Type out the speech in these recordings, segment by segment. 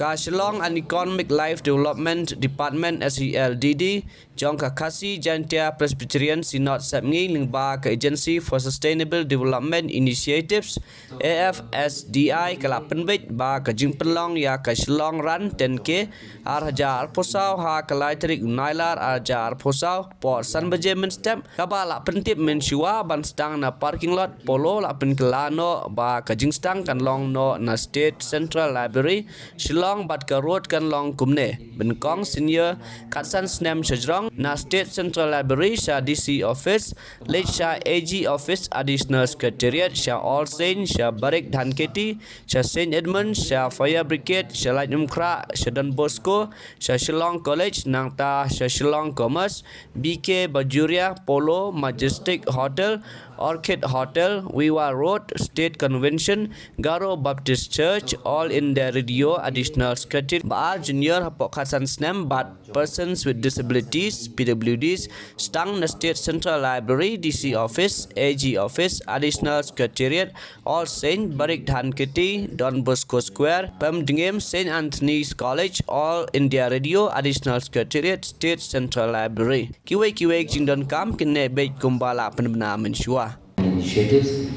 Ka Shillong and Economic Life Development Department SELDD Jong Kakasi Jantia Presbyterian Synod Sapngi Lingba Ka Agency for Sustainable Development Initiatives AFSDI Kalapenbit Ba Ka Jingpelong Ya Ka Shillong Ran 10K Arhajar Posau Ha Kalaitrik Unailar Arhajar Posau Port San Benjamin Step Kaba La Pentip Menshua Ban Stang na parking lot Polo La Penkelano Ba Ka Jingstang Kan Long No na State Central Library Shillong Bat Ka Road Kan Long Kumne Ben Kong Senior Katsan Snem Shajrong na State Central Library Sha DC Office Late Sha AG Office Additional Secretariat Sha All Saint Sha Barik Dhan Keti Sha Saint Edmund Sha Fire Brigade Sha Light Umkra Sha Don Bosco Sha Shillong College Nangta Sha Shillong Commerce BK Bajuria Polo Majestic Hotel Orchid Hotel, Wiwa Road, State Convention, Garo Baptist Church, all in the radio additional secretary. Ba Junior Hapok Hasan Snem, but persons with disabilities, PWDs, Stang the State Central Library, DC Office, AG Office, Additional Secretariat, All Saint, Barik Dhan Keti, Don Bosco Square, Pem Dingem, St. Anthony's College, All India Radio, Additional Secretariat, State Central Library. Kiwe Jing Don Kam, Kine Bej Kumbala Penbena Menshua. Initiatives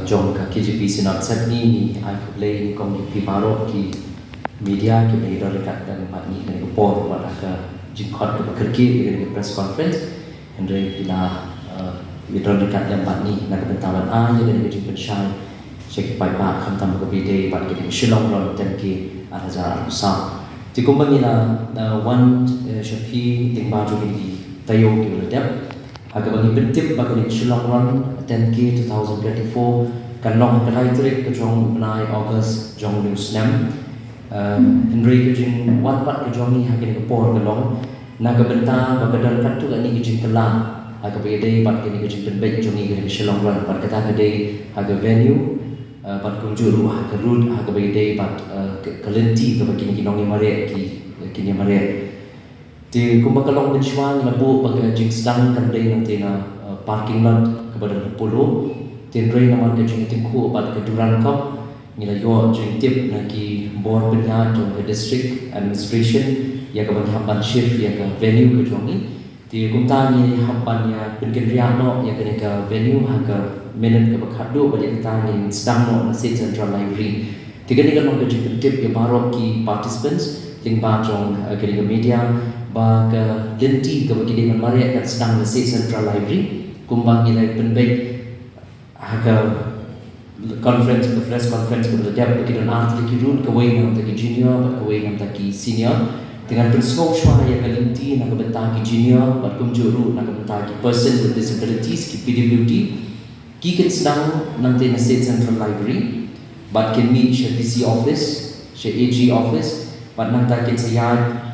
trong các KGP Synod Sapngi ni ai cũng lấy ni community baru ki media ki lấy đó dekat dan part ni dengan report pada ke jingkot ke kerki dengan press conference Henry bila video dekat dan part ni nak bentawan a je dengan jingkot shai cek pai pa kham tam ke bide part ke Shillong ron tem ki azar usah ti kumbang ni na one shapi tingba jo ni tayo ki ledap Aga bagi bentip bagi Shillong Run 10K 2024 kan long kalaitrik ke jong benai August jong new snam Henry ke jing wat pat ke jong ni hakin ke por ke long naga benta bagadal kat tu ni ke jing kelang aga bagi day pat ke ni ke jing penbek jong ni ke Shillong Run pat kata ke day haga venue pat kunjuru haga road haga bagi day pat ke lenti ke bagi ni nong ni mare ki ni mare Di kumba kalong benchwan labu bagi jing sedang kandai nanti na parking lot kepada polo tinrei nama ke jing tingku pada ke Duran Cup nila yo jing tip nagi board penya jong ke district administration ya ke bagi hampan shift ya ke venue ke jong ni di kumta ni hampan ya pengen riano ya ke venue haga minute ke bakhadu bagi kita ni sedang no State Central Library tiga ni kalong ke jing tip ya baru ki participants ting ba jong ke media ba ke lenti ke bagi dia mari kat sedang State Central Library kumbang nilai penbaik haga conference ke press conference ke dia bagi dan art ke run ke way nam taki junior ke way nam taki senior dengan penskop shwa ya ke lenti nak bentar ki junior bat kumjuru nak bentar ki person with disabilities ki PWD ki kat sedang nanti State Central Library bat can meet DC office AG office bat nak taki sayad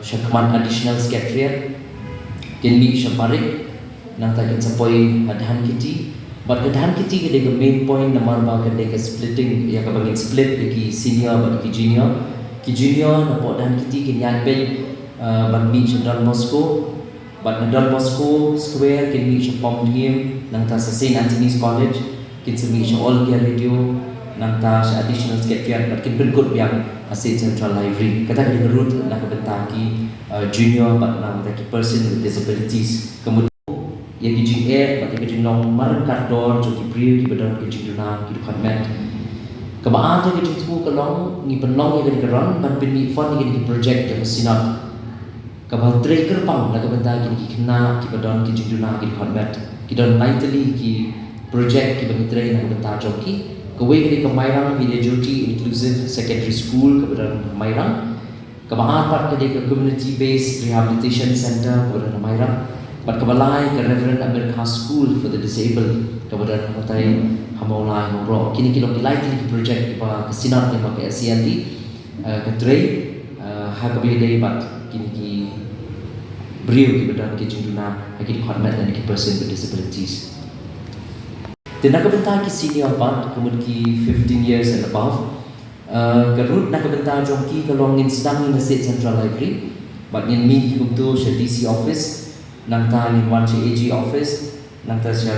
Syakman additional secretariat Kenbi Syaparik Nang takin sapoi Adhan Kiti But Adhan Kiti ke main point Namar ba ke splitting Ya ke bagi split Ki senior Bagi junior Ki junior Nampak Adhan Kiti Ki nyan ben Ban meet Don Bosco But Don Bosco Square Kenbi Syapom Diem Nang ta St. Anthony's College Kin semi All India Radio Nang ta additional secretariat But kin benkut yang State Central Library kata kita root nak bentaki junior but nak bentaki person with disabilities kemudian yang kijing bagi kijing long markat door jadi priya ki badan kijing duna ki department kebaan tu kijing tu kelong ni penong yang di keran ban bini fund yang di project yang sinat kebal trigger pang nak bentaki ki kena ki badan kijing duna ki department ki don lightly ki project ki bagi train nak bentaki joki Kawai ke Kemairang Village Duty Inclusive Secondary School kepada Kemairang Kemahapat ke Community Based Rehabilitation Center kepada Kemairang Bat kebalai ke Reverend America School for the Disabled kepada Kematai Hamaulai Moro Kini kita pilih ke projek ke Sinat yang pakai SCND ke Trey Hakabi Day Bat kini ki beriu kepada Kijinduna Kini hormat dan ki person with disabilities Dia nak bentar ki senior part kemudian ki 15 years and above kerut nak bentar jongki kalau ngin sedang in State Central Library but ngin mi kum tu she DC office nang ta ngin one she AG office nang ta she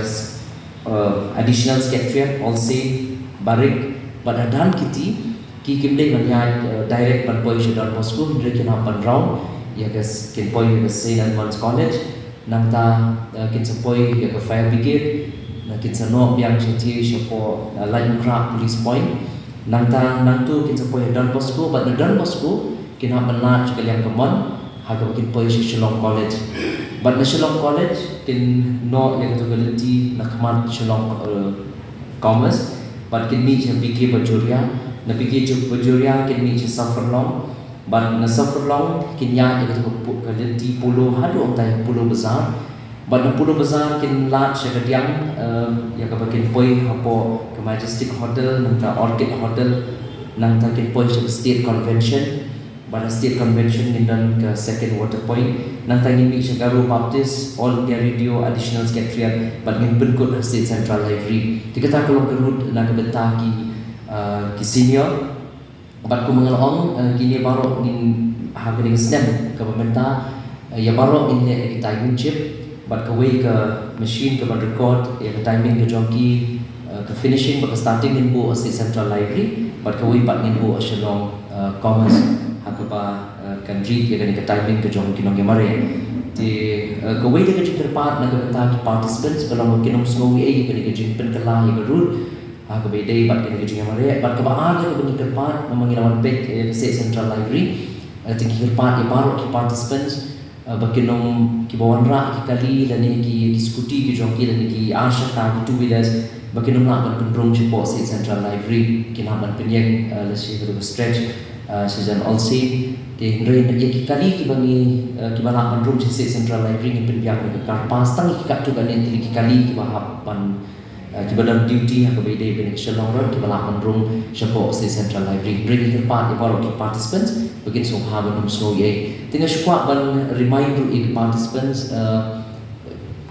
additional secretariat all say barik but adan kiti ki kim dei man ya direct ban poi she Don Bosco hindre kin ban round ya ke kin poi ke St. Edmunds College nang ta kin sa poi ya ke fire brigade na kin sa no biang cheti shapo line craft police point nang tu kin sa poi Don Bosco but na Don Bosco kin ban la che kaliang kamon ha ka kin poi she Shillong College but na Shillong College kin no ya ke togaliti na khaman Shillong commerce but kin ni che PK Bajuria na PK Bajuria kin ni che Saffron but na Saffron kin ya ke togaliti pulo hadu om tai pulo besar but na pulo besar kin lat che kadiang ya ka kin poi hapo ke Majestic Hotel nang ta Orchid Hotel nang ta kin poi che State Convention but State Convention in dan ke Second Water Point nang ta ngin mi che Garo Baptist All India Radio Additional Secretariat but ngin penkut State Central Library tikata kolong kerut na ke benta ki senior but ko mengalong kini baru ngin hagani stem ke benta ya baru in le timing chip but ke way ke machine ke record ya ke timing ke joki ke finishing but starting in bo State Central Library but ke way pat ngin bo Shillong Commerce hakaba kan read ya ke timing ke joki nong yamare ti ke way de ke terpat na ke benta ki participants kalau kinom snowy ai ke jimpen ke la ya ke root hakaba dei bat ke jing yamare but ke ba ke benda terpat mengilawan pek State Central Library tinggi terpat ya baru ki participants bakinong ki bawanra ki kali lani ki skuti ki joki lani ki asha ka ki two wheelers bakinong la ban pendrong ci po State Central Library ki na ban penyeng la si ke stretch season also de ndoi na ki kali ki bangi ki bala pendrong ci State Central Library ni penbiak ke karpas tang ki kat tu kan ni ki kali ki bahap ban ki badan duty ha ke bede ben Shillong Road ki bala pendrong ci po State Central Library bring ki part ki baru ki participants begin so ha ban so ye tengah syukur ban remind to the participants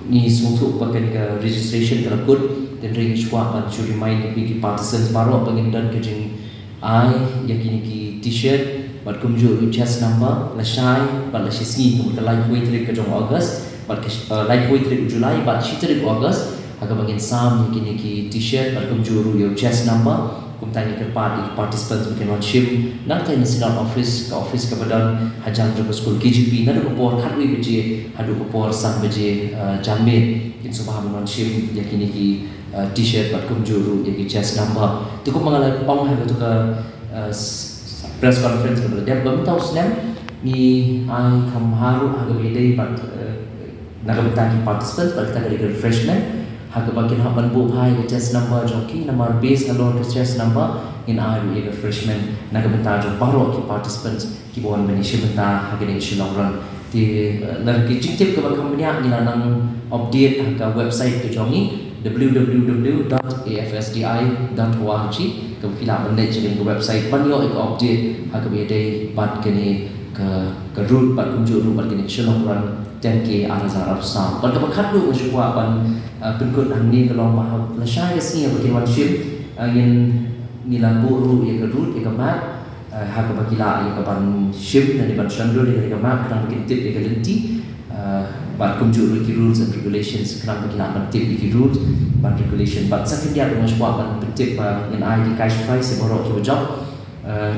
ni suatu bagian ke registration kalau good dan ring syukur ban to remind the participants baru bagian dan ke jing ai yakin ki t-shirt bat kumju chest number la shai bat la shisni tu ke live weight ke jong August bat ke live weight July bat shitrik August aga bagian sam yakin ki t-shirt bat kumju your chest number kum tanya ke participants mungkin on ship nang tanya national office ke badan hajang jogo school KGP nadu ko por khatwi beje hadu ko por sang beje jambe kin subah on ship yakini ki t-shirt bat kum juru yaki chest number tu ko mangala pong ha to ka press conference ke dia bam tau snam ni ai kam haru aga bede bat naga participants bat kita dari refreshment hak bagian haban bu hai ke chest number joki number base alor ke chest number in aru ye freshman naga benta jo baro ki participants ki bon bani shibenta hagene Shillong Run ti lar ki chiktip ke company ni nang update hak website ke jongi www.afsdi.org ke kila bende je ke website banyo ke update hak be day bat kene ke root bat kunju root bat kene Shillong Run 10k arazar sam ban ka bakhat lu syukwa ban penkut angni kalau mahal la syai sini bagi wanship yin nila buru ya ke root ya ke map ha ke bakila ya ke ban ship dan ban shandro ya ke map kan bagi tip ya ke lenti ban kumju rules and regulations kan bakila ban tip ya rules ban regulation ban second dia dengan syukwa ban tip in ID cash price borok ke job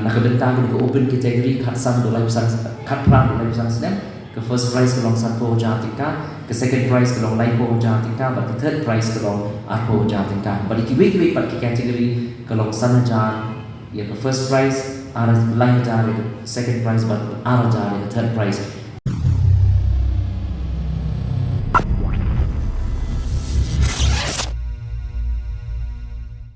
nak bentang ke open category kat san dolai besar kat pra dolai besar snap ke first prize ke long Sanpo Jatika, ke second prize ke long Laipo Jatika, but ke third prize ke long Arpo Jatika. But iki pat ke category ke long Sanajar, ya ke first prize Ara Lai Jar, second prize but Ara Jar, third prize